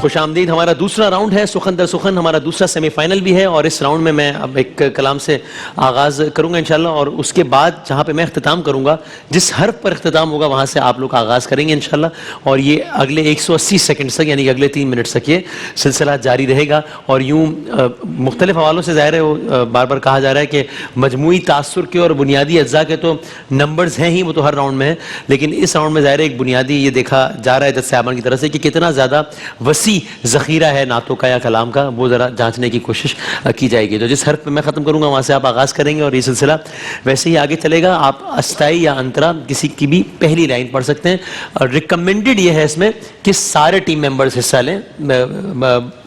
خوش آمدید. ہمارا دوسرا راؤنڈ ہے سخن در سخن, ہمارا دوسرا سیمی فائنل بھی ہے, اور اس راؤنڈ میں میں اب ایک کلام سے آغاز کروں گا انشاءاللہ, اور اس کے بعد جہاں پہ میں اختتام کروں گا, جس حرف پر اختتام ہوگا وہاں سے آپ لوگ آغاز کریں گے انشاءاللہ, اور یہ اگلے 180 سیکنڈ تک, یعنی کہ اگلے 3 منٹ تک یہ سلسلہ جاری رہے گا. اور یوں مختلف حوالوں سے ظاہر ہے بار بار کہا جا رہا ہے کہ مجموعی تاثر کے اور بنیادی اجزاء کے تو نمبرز ہیں ہی, وہ تو ہر راؤنڈ میں ہے, لیکن اس راؤنڈ میں ظاہر ہے ایک بنیادی یہ دیکھا جا رہا ہے جج صاحبان کی طرف سے کہ کتنا زیادہ وسیع ذخیرہ ہے نعتوں کا یا کلام کا, وہ ذرا جانچنے کی کوشش کی جائے گی. تو جس حرف پہ میں ختم کروں گا وہاں سے آپ آغاز کریں گے, اور یہ سلسلہ ویسے ہی آگے چلے گا. آپ استائی یا انترا کسی کی بھی پہلی لائن پڑھ سکتے ہیں. ریکمینڈڈ یہ ہے اس میں کہ سارے ٹیم ممبرز حصہ لیں,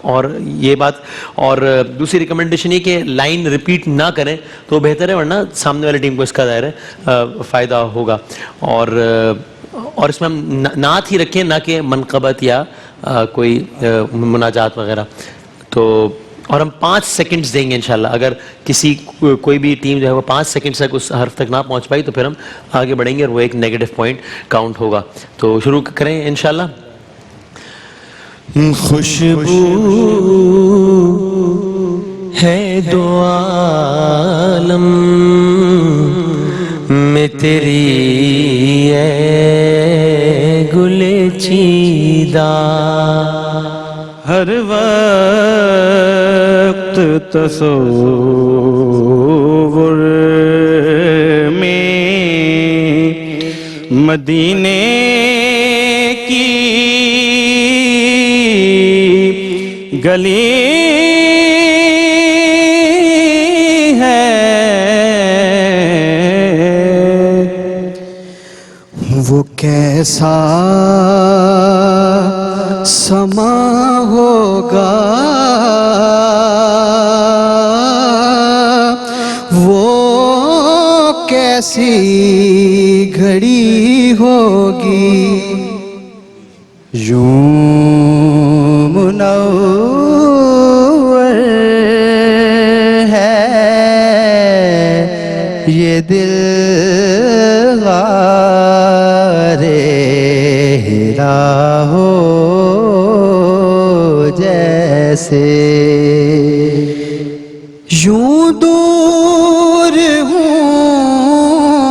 اور یہ بات, اور دوسری ریکمنڈیشن یہ کہ لائن ریپیٹ نہ کریں تو بہتر ہے, ورنہ سامنے والی ٹیم کو اس کا ظاہر ہے فائدہ ہوگا. اور اس میں ہم نعت ہی رکھیں, نہ کہ منقبت یا کوئی مناجات وغیرہ. تو اور ہم 5 سیکنڈز دیں گے انشاءاللہ. اگر کوئی بھی ٹیم جو ہے وہ 5 سیکنڈ تک اس حرف تک نہ پہنچ پائی تو پھر ہم آگے بڑھیں گے اور وہ ایک نیگیٹو پوائنٹ کاؤنٹ ہوگا. تو شروع کریں انشاءاللہ. خوشبو ہے دو عالم میں تیری اے گل چیدہ, ہر وقت تصور میں مدینے کی گلی ہے, وہ کیسا سما ہوگا, وہ کیسی گھڑی ہوگی, یوں منور ہے یہ دل ہیرا ہو جیسے, یوں دور ہوں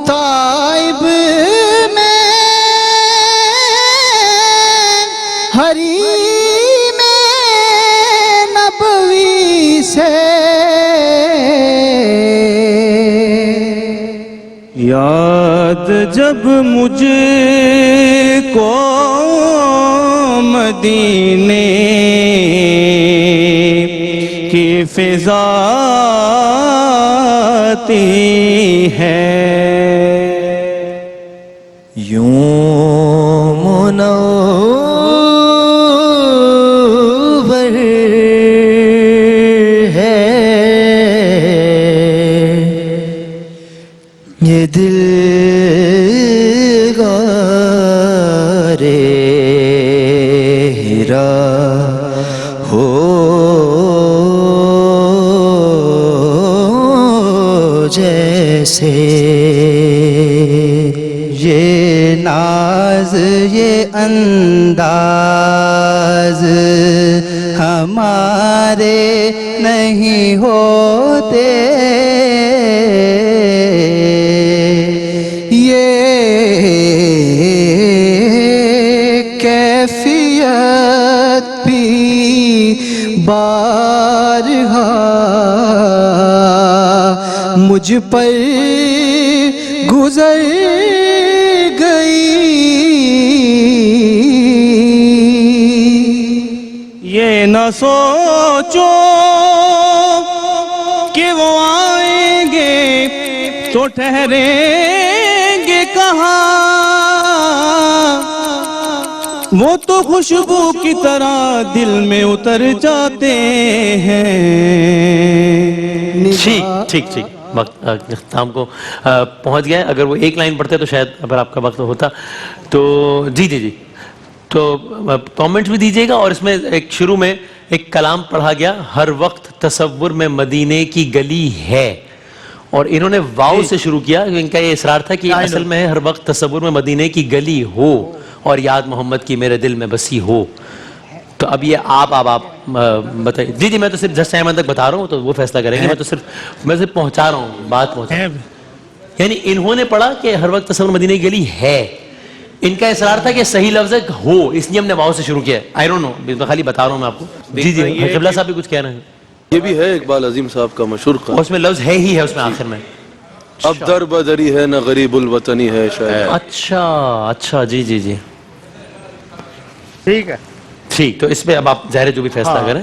طائب میں حریم نبوی سے, یاد جب مجھ کو مدینے کی فضا آتی ہے, یوں منور ہے یہ دل ہیرا ہو جیسے, یہ ناز یہ انداز ہمارے نہیں ہوتے, کیفیت بھی بارہا مجھ پر گزر گئی, یہ نہ سوچو کہ وہ آئیں گے تو ٹھہریں گے کہاں, وہ تو خوشبو کی طرح دل میں اتر جاتے ہیں. ٹھیک وقت اختتام کو پہنچ گیا. اگر وہ ایک لائن پڑھتے تو شاید اگر آپ کا وقت ہوتا تو جی تو کامنٹس بھی دیجیے گا. اور اس میں ایک شروع میں ایک کلام پڑھا گیا, ہر وقت تصور میں مدینے کی گلی ہے, اور انہوں نے واو سے شروع کیا. ان کا یہ اصرار تھا کہ اصل میں ہے ہر وقت تصور میں مدینے کی گلی ہو اور یاد محمد کی میرے دل میں بسی ہو. تو اب یہ آپ بتائیے. جی جی میں تو صرف جسٹ احمد تک بتا رہا ہوں تو وہ فیصلہ کریں گے. میں صرف پہنچا رہا ہوں بات پہنچا. یعنی انہوں نے پڑھا کہ ہر وقت تصور مدینہ کی گلی ہے. ان کا اصرار تھا کہ صحیح لفظ ہے ہو, اس لیے ہم نے واؤ سے شروع کیا ہے. آئی ڈونٹ نو, میں خالی بتا رہا ہوں میں آپ کو. جی جی قبلہ صاحب بھی کچھ کہہ رہے ہیں. یہ بھی ہے اقبال عظیم صاحب کا مشہور قول, اس میں لفظ ہے ہی ہے اس میں آخر میں. اب در بدری ہے نہ غریب الوطنی ہے شاید. اچھا اچھا جی جی جی ٹھیک ہے. ٹھیک. تو اس پہ اب آپ ظاہر جو بھی فیصلہ کریں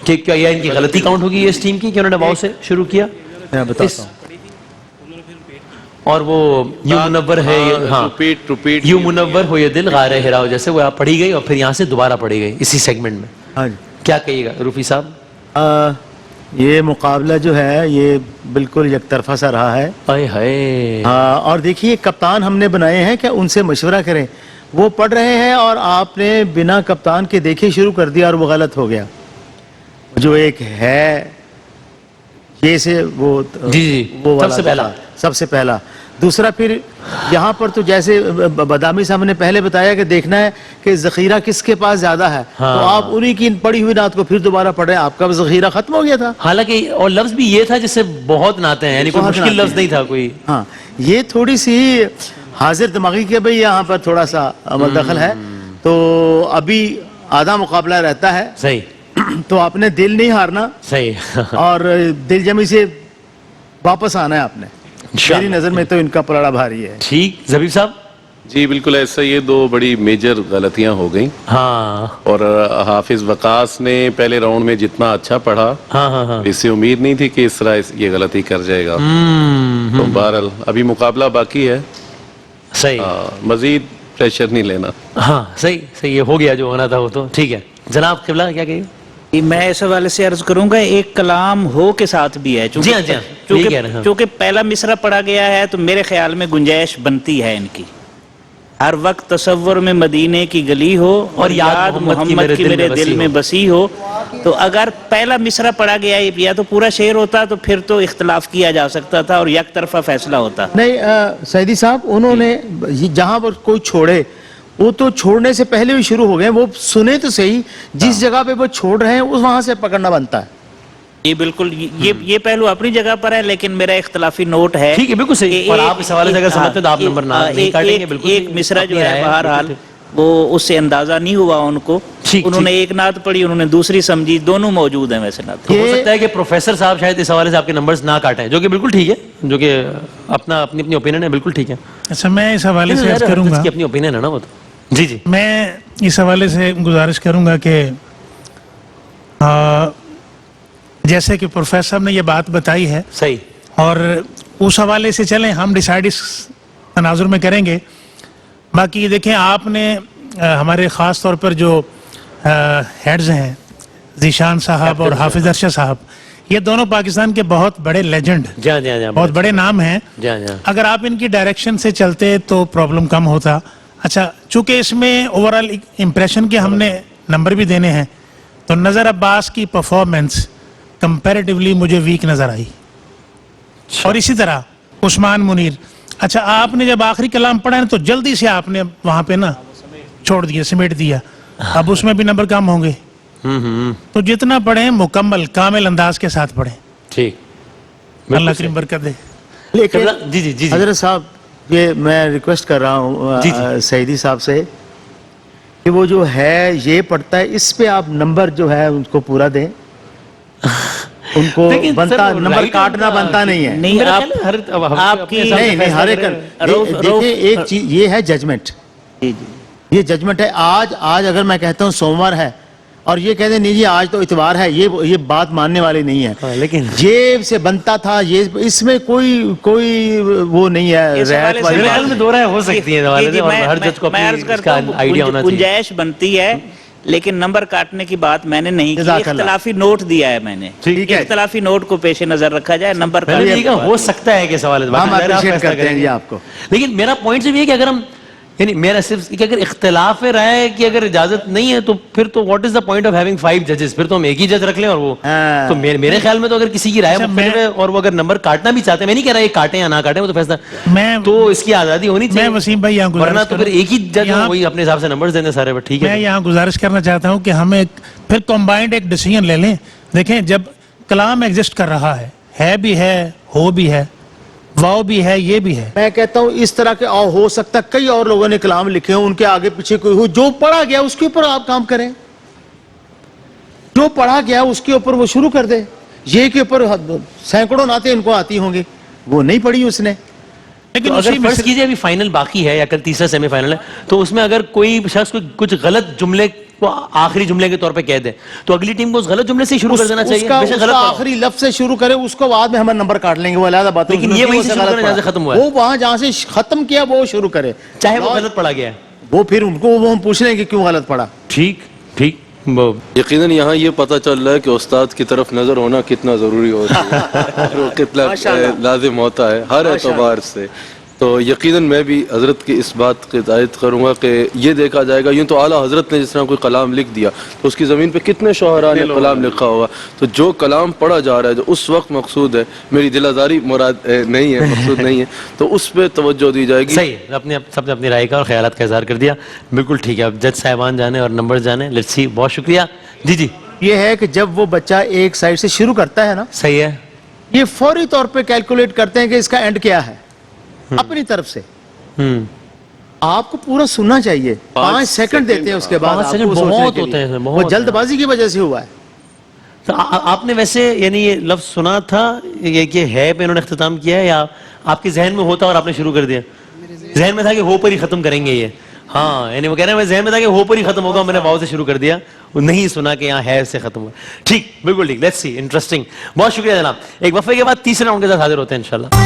کہ کیا یہ ان کی غلطی کاؤنٹ ہوگی اس ٹیم کی کہ انہوں نے واؤ سے شروع کیا. میں بتاتا ہوں. اور وہ یوں منور ہے ہاں ریپیٹ یوں منور ہو یہ دل غار ہرا ہو, جیسے وہ آپ پڑھی گئی اور پھر یہاں سے دوبارہ پڑھی گئی اسی سیگمنٹ میں. ہاں جی. کیا کہیے گا روفی صاحب؟ یہ مقابلہ جو ہے یہ بالکل یک طرفہ سا رہا ہے. ہائے ہائے. ہاں, اور دیکھیے کپتان ہم نے بنائے ہیں کہ ان سے مشورہ کریں. وہ پڑھ رہے ہیں اور آپ نے بنا کپتان کے دیکھے شروع کر دیا اور وہ غلط ہو گیا. جو ایک ہے یہ سے وہ جی وہ سب سے پہلا سب سے پہلا. دوسرا پھر یہاں پر تو جیسے بادامی صاحب نے پہلے بتایا کہ دیکھنا ہے کہ ذخیرہ کس کے پاس زیادہ ہے, تو آپ انہی کی پڑھی ہوئی نعت کو پھر دوبارہ پڑھیں, آپ کا ذخیرہ ختم ہو گیا تھا. حالانکہ اور لفظ بھی یہ تھا جس سے بہت ناتے ہیں, یعنی کوئی مشکل لفظ نہیں تھا کوئی. ہاں, یہ تھوڑی سی حاضر دماغی کے بھئی یہاں پر تھوڑا سا عمل دخل ہے. تو ابھی آدھا مقابلہ رہتا ہے. صحیح. تو آپ نے دل نہیں ہارنا صحیح اور دل جمی سے واپس آنا ہے آپ نے. میری نظر میں تو ان کا پلڑا بھاری ہے. ٹھیک. زبیب صاحب؟ جی بالکل ایسا, یہ دو بڑی میجر غلطیاں ہو گئیں. ہاں اور حافظ وقاص نے پہلے راؤنڈ میں جتنا اچھا پڑھا ہاں ہاں ہاں اس سے امید نہیں تھی کہ اس طرح یہ غلطی کر جائے گا. تو بہرحال ابھی مقابلہ باقی ہے. صحیح. مزید پریشر نہیں لینا. ہاں صحیح صحیح, یہ ہو گیا جو ہونا تھا وہ تو ٹھیک ہے. جناب قبلہ کیا کہیے؟ میں اس حوالے سے عرض کروں گا ایک کلام ہو کے ساتھ بھی ہے. جی ہاں جی ہاں یہی کہہ رہے ہیں. چونکہ پہلا مصرع پڑھا گیا ہے تو میرے خیال میں گنجائش بنتی ہے ان کی. ہر وقت تصور میں مدینے کی گلی ہو اور یاد محمد کی میرے دل میں بسی ہو. تو اگر پہلا مصرع پڑھا گیا یا تو پورا شعر ہوتا تو پھر تو اختلاف کیا جا سکتا تھا اور یک طرفہ فیصلہ ہوتا. نہیں سعیدی صاحب, انہوں نے جہاں پر کوئی چھوڑے وہ تو چھوڑنے سے پہلے بھی شروع ہو گئے. وہ سنے تو صحیح, جس جگہ پہ وہ چھوڑ رہے ہیں اس وہاں سے پکڑنا بنتا ہے. یہ بالکل یہ پہلو اپنی جگہ پر ہے, لیکن میرا اختلافی نوٹ ہے. ٹھیک ہے بالکل صحیح. اور آپ اس حوالے سے اگر سمجھتے تو آپ نمبر نہیں کاٹیں گے. بالکل ایک مصرع جو ہے بہرحال وہ اس سے اندازہ نہیں ہوا ان کو. انہوں نے ایک نعت پڑھی, انہوں نے دوسری سمجھی, دونوں موجود ہیں ویسے نعت. ہو سکتا ہے کہ پروفیسر صاحب شاید اس حوالے سے آپ کے نمبرز نہ کاٹیں, جو کہ بالکل ٹھیک ہے, جو کہ اپنی اپنی اوپینین ہے, بالکل ٹھیک ہے. اچھا, میں اس حوالے سے عرض کروں گا, اپنی اوپینین ہے نا وہ تو. جی جی میں اس حوالے سے گزارش کروں گا کہ جیسے کہ پروفیسر صاحب نے یہ بات بتائی ہے صحیح, اور اس حوالے سے چلیں ہم ڈیسائیڈ اس تناظر میں کریں گے. باقی دیکھیں آپ نے ہمارے خاص طور پر جو ہیڈز ہیں ذیشان صاحب اور حافظ ارشد صاحب, یہ دونوں پاکستان کے بہت بڑے لیجنڈ, بہت بڑے نام ہیں. اگر آپ ان کی ڈائریکشن سے چلتے تو پرابلم کم ہوتا. اچھا, چونکہ اس میں اوورال امپریشن کے ہم نے نمبر بھی دینے ہیں, تو نظر عباس کی پرفارمنس کمپیریٹیولی مجھے ویک نظر آئی. اور اسی طرح عثمان منیر. اچھا, آپ نے جب آخری کلام پڑھا ہے تو جلدی سے آپ نے وہاں پہ نا چھوڑ دیا, سمیٹ دیا. اب اس میں بھی نمبر کم ہوں گے. تو جتنا پڑھیں مکمل کامل انداز کے ساتھ پڑھیں. ٹھیک, اللہ کریم برکت دے. لیکن جی جی جی حضرت صاحب, یہ میں ریکویسٹ کر رہا ہوں سعیدی صاحب سے کہ وہ جو ہے یہ پڑھتا ہے, اس پہ آپ نمبر جو ہے ان کو پورا دیں. ان کو بنتا نمبر کاٹنا بنتا نہیں ہے. نہیں آپ کی نہیں ہر ایک دیکھیں ایک چیز یہ ہے ججمنٹ. یہ ججمنٹ ہے. آج اگر میں کہتا ہوں سوموار ہے اور یہ کہتے ہیں نہیں جی آج تو اتوار ہے, یہ بات ماننے والی نہیں ہے. لیکن یہ سے بنتا تھا, یہ اس میں کوئی وہ نہیں ہے. خیال میں دو رائے ہو سکتی ہیں, ہر جج کو اپنی آئیڈیا ہونا چاہیے. گنجائش بنتی ہے, لیکن نمبر کاٹنے کی بات میں نے نہیں کی. اختلافی نوٹ دیا ہے میں نے, اختلافی نوٹ کو پیش نظر رکھا جائے. نمبر ہو سکتا ہے کہ سوال ہم اپریشیٹ کرتے ہیں آپ کو. لیکن میرا پوائنٹ صرف یہ ہے کہ اگر ہم یعنی میرا صرف کہ اگر اختلاف رائے ہے کہ اگر اجازت نہیں ہے تو پھر تو what is the point of having 5 ججز, پھر تو ہم ایک ہی جج رکھ لیں اور وہ تو میرے خیال میں تو اگر کسی کی رائے مختلف ہے اور وہ اگر نمبر کاٹنا بھی چاہتے ہیں, میں نہیں کہہ رہا یہ کاٹیں یا نہ کاٹیں, وہ تو فیصلہ تو اس کی آزادی ہونی چاہیے. میں وسیم بھائی یہاں ورنہ تو پھر ایک ہی جج وہی اپنے حساب سے نمبرز دینے سارے. ٹھیک ہے, میں یہاں گزارش کرنا چاہتا ہوں کہ ہم پھر کمبائنڈ ایک ڈیسیجن لے لیں. دیکھیں جب کلام ایگزسٹ کر رہا ہے بھی ہے, ہو بھی ہے, واو بھی ہے, یہ بھی ہے. میں کہتا ہوں اس طرح کے ہو سکتا ہے کئی اور لوگوں نے کلام لکھے ہوں, ان کے آگے پیچھے کوئی ہو, جو پڑھا گیا اس کے اوپر آپ کام کریں, جو پڑھا گیا اس کے اوپر وہ شروع کر دے. یہ کے اوپر سینکڑوں نعتیں ان کو آتی ہوں گی, وہ نہیں پڑھی اس نے. لیکن اگر فرض کیجئے ابھی فائنل باقی ہے یا کل تیسرا سیمی فائنل ہے, تو اس میں اگر کوئی شخص کچھ غلط جملے کو آخری جملے کے طور پہ کہہ دے تو اگلی ٹیم کو اس غلط جملے سے شروع کر دینا چاہیے. اس کا آخری لفظ سے شروع کرے, اس کو بعد میں ہم نمبر کاٹ لیں گے, وہ علیحدہ بات ہے. لیکن یہ وہیں سے شروع کرنے جہاں سے ختم ہوا ہے, وہ وہاں جہاں سے ختم کیا وہ شروع کرے, چاہے وہ غلط پڑھا گیا ہے, وہ پھر ان کو وہ ہم پوچھ لیں کہ کیوں غلط پڑھا. ٹھیک ٹھیک. یقیناً یہاں یہ پتہ چل رہا ہے کہ استاد کی طرف نظر ہونا کتنا ضروری ہوتا ہے, وہ کتنا لازم ہوتا ہے ہر اعتبار سے. تو یقیناً میں بھی حضرت کی اس بات کی تائید کروں گا کہ یہ دیکھا جائے گا, یوں تو اعلیٰ حضرت نے جس طرح کوئی کلام لکھ دیا تو اس کی زمین پہ کتنے شعراء نے کلام لکھا ہوگا, تو جو کلام پڑھا جا رہا ہے جو اس وقت مقصود ہے, میری دل آزاری مراد نہیں ہے, مقصود نہیں ہے, تو اس پہ توجہ دی جائے گی. صحیح, سب نے اپنی رائے کا اور خیالات کا اظہار کر دیا, بالکل ٹھیک ہے. اب جج صاحبان جانے اور نمبر جانے. لیٹس سی, بہت شکریہ. جی یہ ہے کہ جب وہ بچہ ایک سائڈ سے شروع کرتا ہے نا, صحیح ہے, یہ فوری طور پہ کیلکولیٹ کرتے ہیں کہ اس کا اینڈ کیا ہے اپنی طرف سے. آپ کو پورا سننا چاہیے, 5 سیکنڈ دیتے ہیں اس کے بعد. 5 سیکنڈ بہت ہوتے ہیں, وہ جلد بازی کی وجہ سے ہوا ہے. تو آپ نے ویسے یعنی یہ لفظ سنا تھا یہ کہ ہے پہ انہوں نے اختتام کیا ہے, یا آپ کے ذہن میں ہوتا اور آپ نے شروع کر دیا؟ ذہن میں تھا کہ ہو پر ہی ختم کریں گے یہ. ہاں, یعنی وہ کہہ رہے ہیں میں ذہن میں تھا کہ ہو پر ہی ختم ہوگا, میں نے واو سے شروع کر دیا, نہیں سنا کہ یہاں ہے سے ختم ہوا. ٹھیک, بالکل ٹھیک. Let's see, interesting. بہت شکریہ جناب. ایک وقفے کے بعد تیسرے راؤنڈ کے ساتھ حاضر ہوتے ہیں انشاءاللہ.